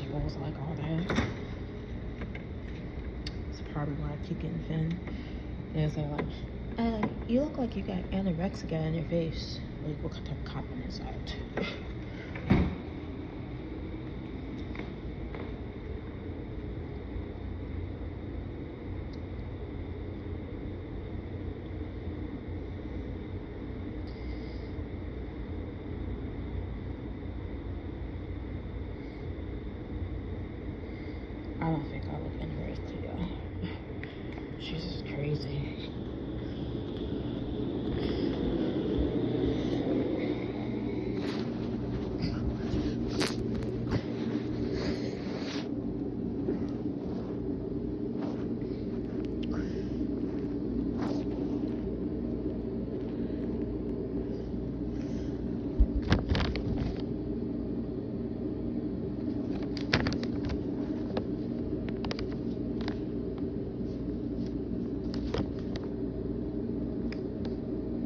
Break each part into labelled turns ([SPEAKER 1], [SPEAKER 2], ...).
[SPEAKER 1] vegetables, like all that. It's probably why I keep getting thin. And they're like, you look like you got anorexia in your face. Like, what type of compliment is that? I don't think I look anorexia. She's just crazy.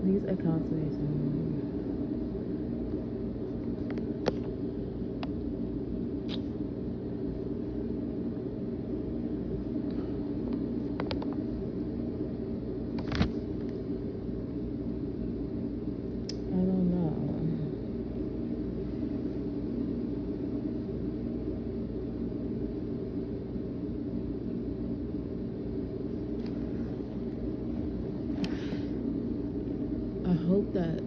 [SPEAKER 1] These accounts make some. I don't know. I hope that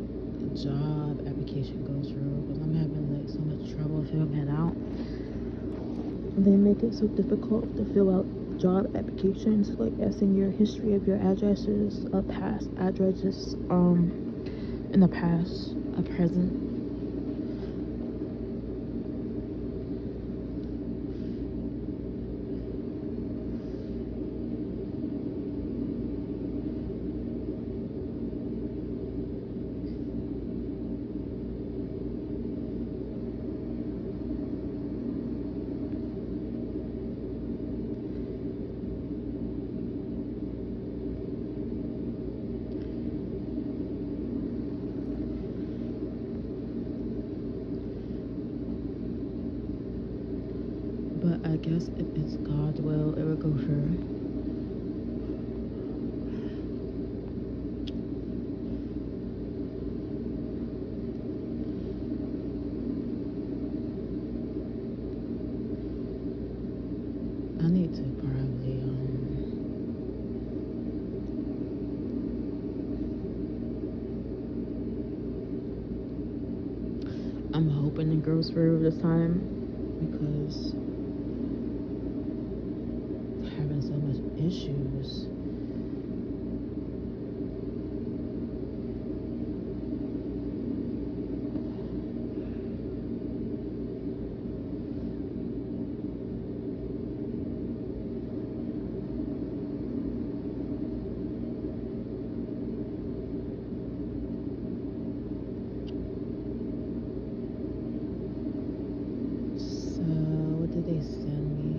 [SPEAKER 1] job application goes through because I'm having like so much trouble filling it out. They make it so difficult to fill out job applications, like asking your history of your addresses, past addresses, in the past, a present. But I guess if it's God's will, it will go through. I need to probably I'm hoping it goes through this time because having so much issues. So what did they send me?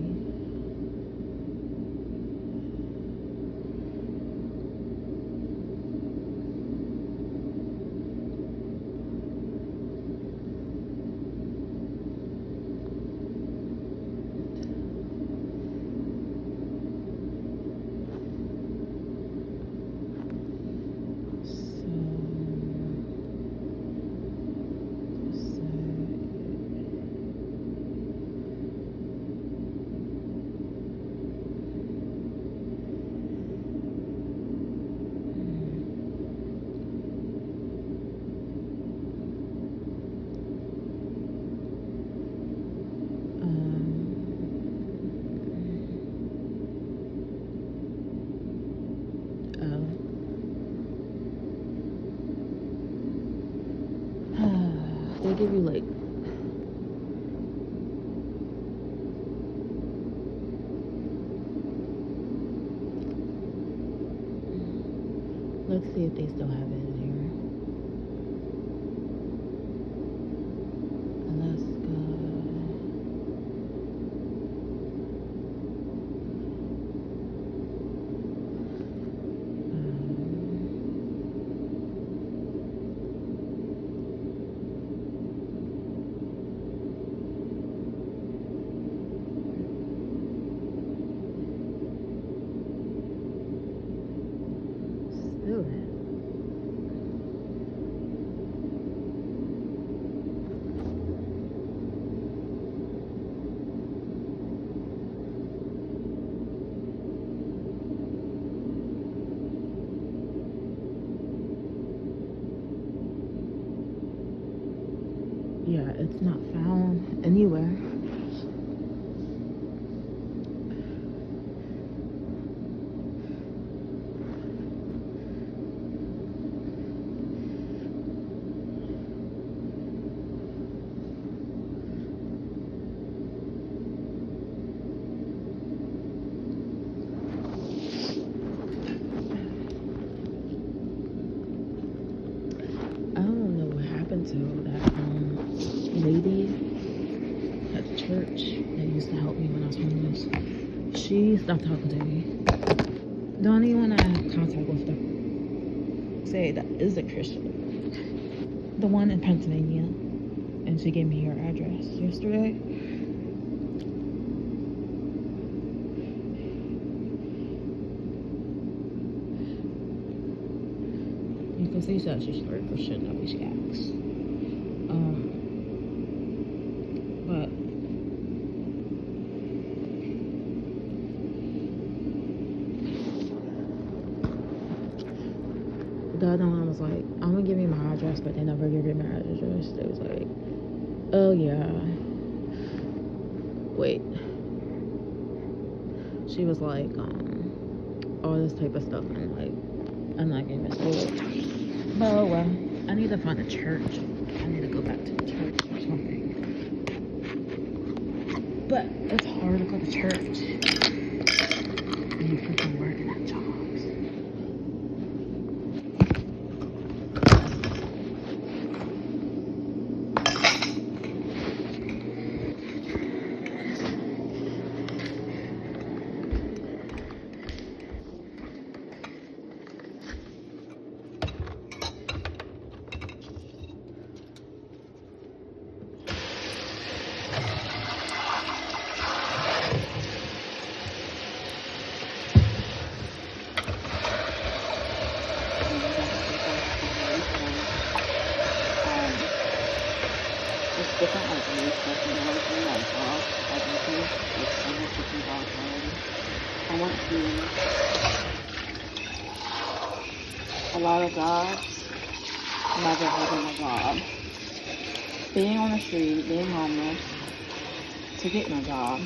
[SPEAKER 1] They give you like let's see if they still have it in here. Alaska. not found anywhere. I don't know what happened to that lady at the church that used to help me when I was homeless. She stopped talking to me. The only one I have contact with, say that is a Christian, the one in Pennsylvania, and she gave me her address yesterday. You can see that she's very Christian, that way she acts. But the other one was like, I'm gonna give you my address, but they never give you my address. They was like, oh yeah, wait. She was like, all this type of stuff, and like, I'm not gonna do it. But oh well, I need to find a church. I need to go back to the church or something. But it's hard to go to church when you're freaking working at jobs. It's different like personality, like job, everything. It's so much different jobs already. I went to a lot of jobs, never having a job. Being on the street, being homeless, to getting a job,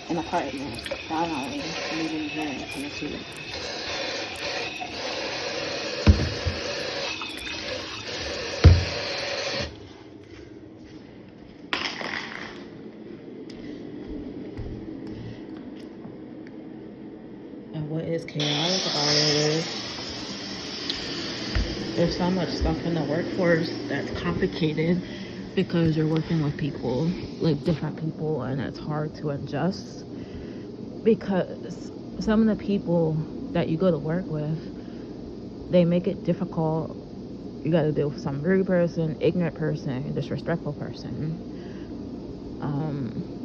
[SPEAKER 1] an apartment, finally moving here in Tennessee. And what is chaotic about it is there's so much stuff in the workforce that's complicated because you're working with people, like different people, and it's hard to adjust because some of the people that you go to work with, they make it difficult. You got to deal with some rude person, ignorant person, disrespectful person.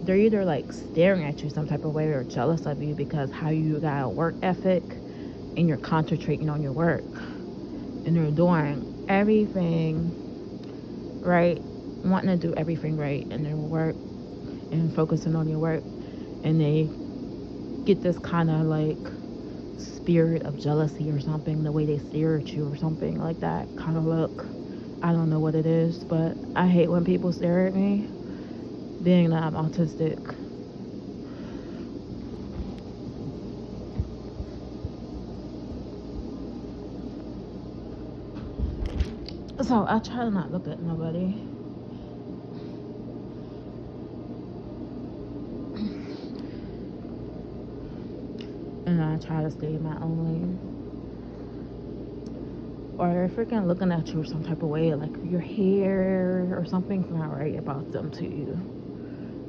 [SPEAKER 1] They're either like staring at you some type of way or jealous of you because how you got a work ethic and you're concentrating on your work and you're doing everything right, wanting to do everything right in their work and focusing on your work, and they get this kind of like spirit of jealousy or something, the way they stare at you or something like that kind of look. I don't know what it is, but I hate when people stare at me, being that I'm autistic. So I try to not look at nobody. And I try to stay in my own lane. Or they're freaking looking at you some type of way, like your hair or something's not right about them to you.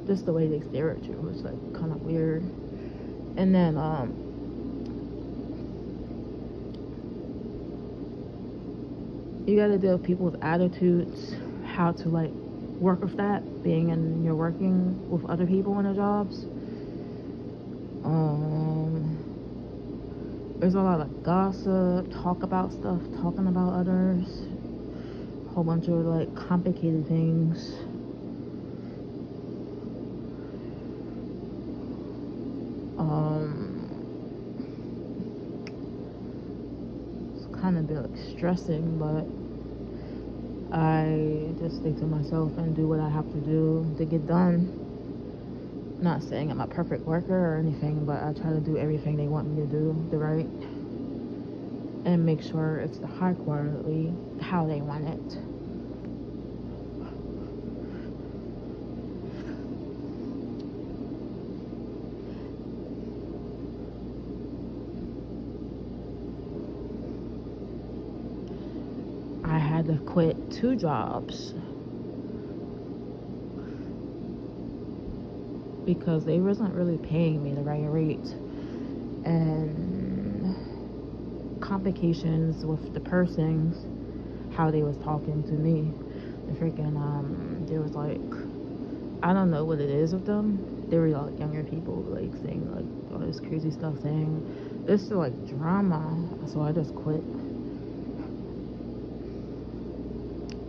[SPEAKER 1] Just the way they stare at you is like kind of weird. And then you gotta deal with people with attitudes, how to like work with that, being in you're working with other people in their jobs. There's a lot of gossip, talking about others, a whole bunch of like complicated things. It's kind of be like stressing, but I just stick to myself and do what I have to do to get done. Not saying I'm a perfect worker or anything, but I try to do everything they want me to do the right and make sure it's the high quality how they want it. I had to quit 2 jobs because they wasn't really paying me the right rate, and complications with the persons, how they was talking to me. The freaking there was like, I don't know what it is with them. They were like younger people, like saying like all this crazy stuff, saying this is like drama. So I just quit.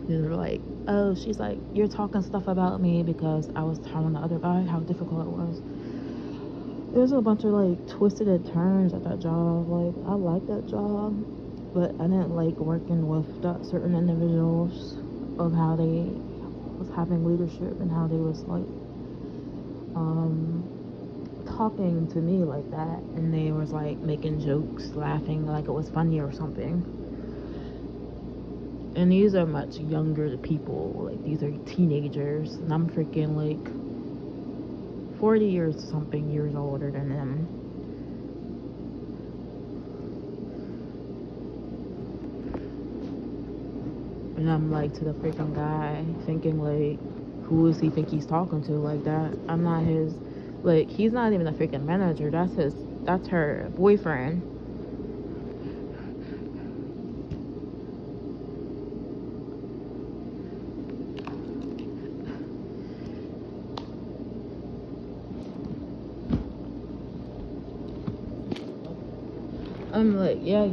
[SPEAKER 1] They were like, oh, she's like, you're talking stuff about me because I was telling the other guy how difficult it was. There's a bunch of like twisted turns at that job. Like, I like that job, but I didn't like working with that certain individuals of how they was having leadership and how they was like talking to me like that, and they was like making jokes, laughing like it was funny or something. And these are much younger people, like these are teenagers, and I'm freaking like 40 years something years older than them. And I'm like to the freaking guy thinking like, who does he think he's talking to like that? I'm not his, like, he's not even a freaking manager. That's her boyfriend. I'm like, yeah.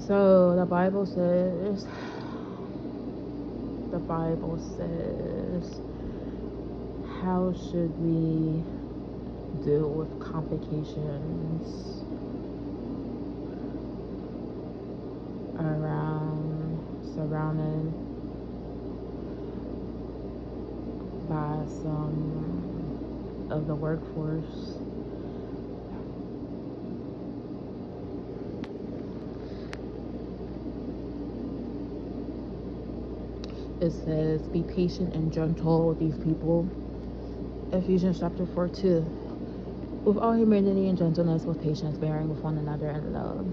[SPEAKER 1] So the Bible says, how should we deal with complications surrounded by some of the workforce. It says, be patient and gentle with these people. Ephesians chapter 4:2. With all humility and gentleness, with patience, bearing with one another in love.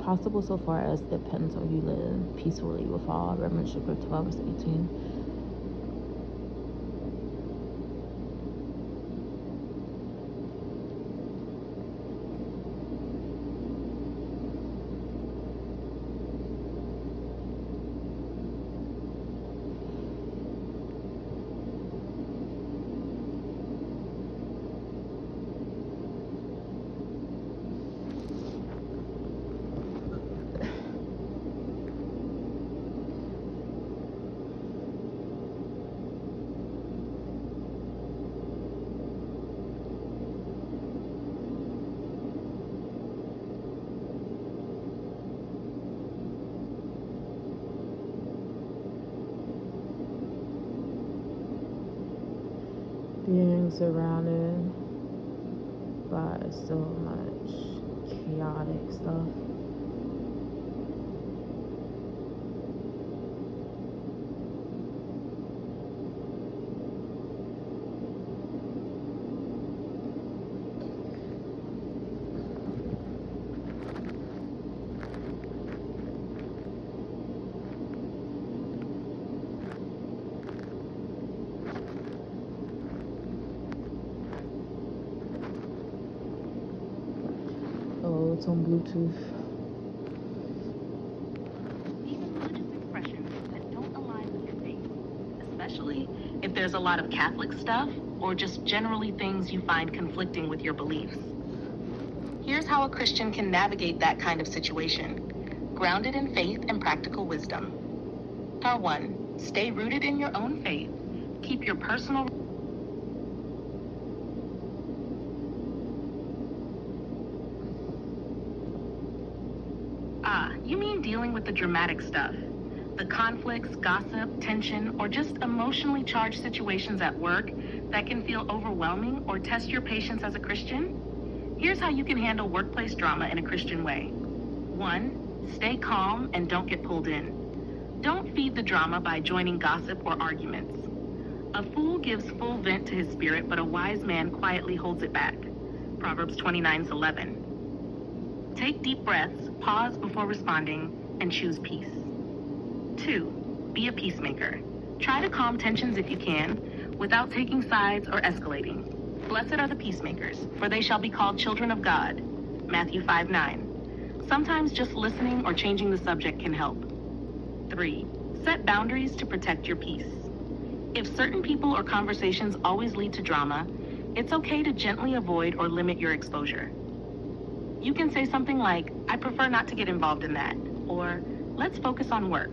[SPEAKER 1] Possible so far as depends on you live peacefully with all. Romans chapter 12 verse 18. Being surrounded by so much chaotic stuff. It's on Bluetooth.
[SPEAKER 2] Even religious expressions that don't align with your faith, especially if there's a lot of Catholic stuff or just generally things you find conflicting with your beliefs. Here's how a Christian can navigate that kind of situation, grounded in faith and practical wisdom. Star 1, stay rooted in your own faith. Keep your personal... You mean dealing with the dramatic stuff. The conflicts, gossip, tension, or just emotionally charged situations at work that can feel overwhelming or test your patience as a Christian? Here's how you can handle workplace drama in a Christian way. 1. Stay calm and don't get pulled in. Don't feed the drama by joining gossip or arguments. A fool gives full vent to his spirit, but a wise man quietly holds it back. Proverbs 29:11. Take deep breaths, pause before responding, and choose peace. 2. Be a peacemaker. Try to calm tensions if you can, without taking sides or escalating. Blessed are the peacemakers, for they shall be called children of God. Matthew 5:9. Sometimes just listening or changing the subject can help. 3. Set boundaries to protect your peace. If certain people or conversations always lead to drama, it's okay to gently avoid or limit your exposure. You can say something like, I prefer not to get involved in that, or let's focus on work.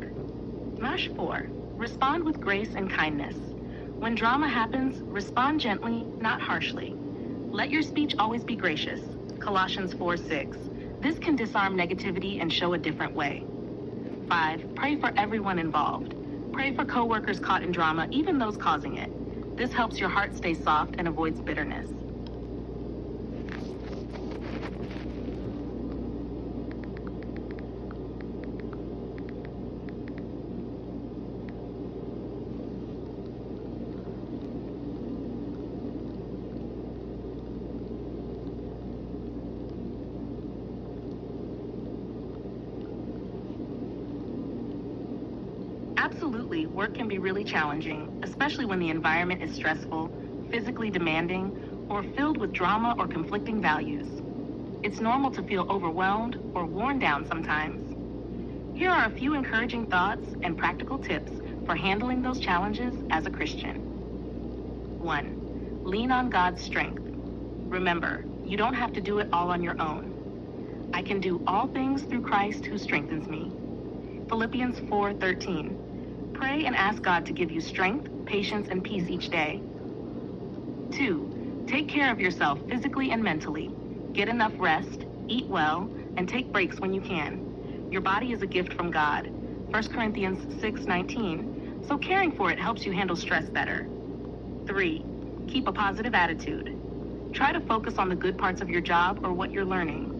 [SPEAKER 2] Smash 4. Respond with grace and kindness. When drama happens, respond gently, not harshly. Let your speech always be gracious. Colossians 4:6. This can disarm negativity and show a different way. 5. Pray for everyone involved. Pray for coworkers caught in drama, even those causing it. This helps your heart stay soft and avoids bitterness. Absolutely, work can be really challenging, especially when the environment is stressful, physically demanding, or filled with drama or conflicting values. It's normal to feel overwhelmed or worn down sometimes. Here are a few encouraging thoughts and practical tips for handling those challenges as a Christian. 1. Lean on God's strength. Remember, you don't have to do it all on your own. I can do all things through Christ who strengthens me. Philippians 4:13. Pray and ask God to give you strength, patience, and peace each day. 2. Take care of yourself physically and mentally. Get enough rest, eat well, and take breaks when you can. Your body is a gift from God. 1 Corinthians 6:19. So caring for it helps you handle stress better. 3. Keep a positive attitude. Try to focus on the good parts of your job or what you're learning.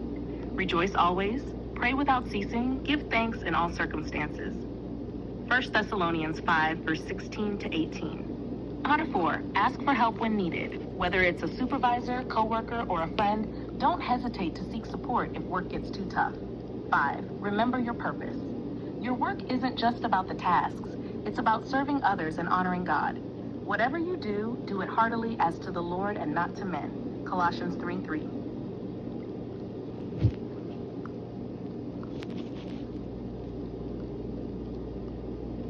[SPEAKER 2] Rejoice always, pray without ceasing, give thanks in all circumstances. 1 Thessalonians 5:16-18. 4. Ask for help when needed. Whether it's a supervisor, coworker, or a friend, don't hesitate to seek support if work gets too tough. 5. Remember your purpose. Your work isn't just about the tasks. It's about serving others and honoring God. Whatever you do, do it heartily as to the Lord and not to men. Colossians 3:3.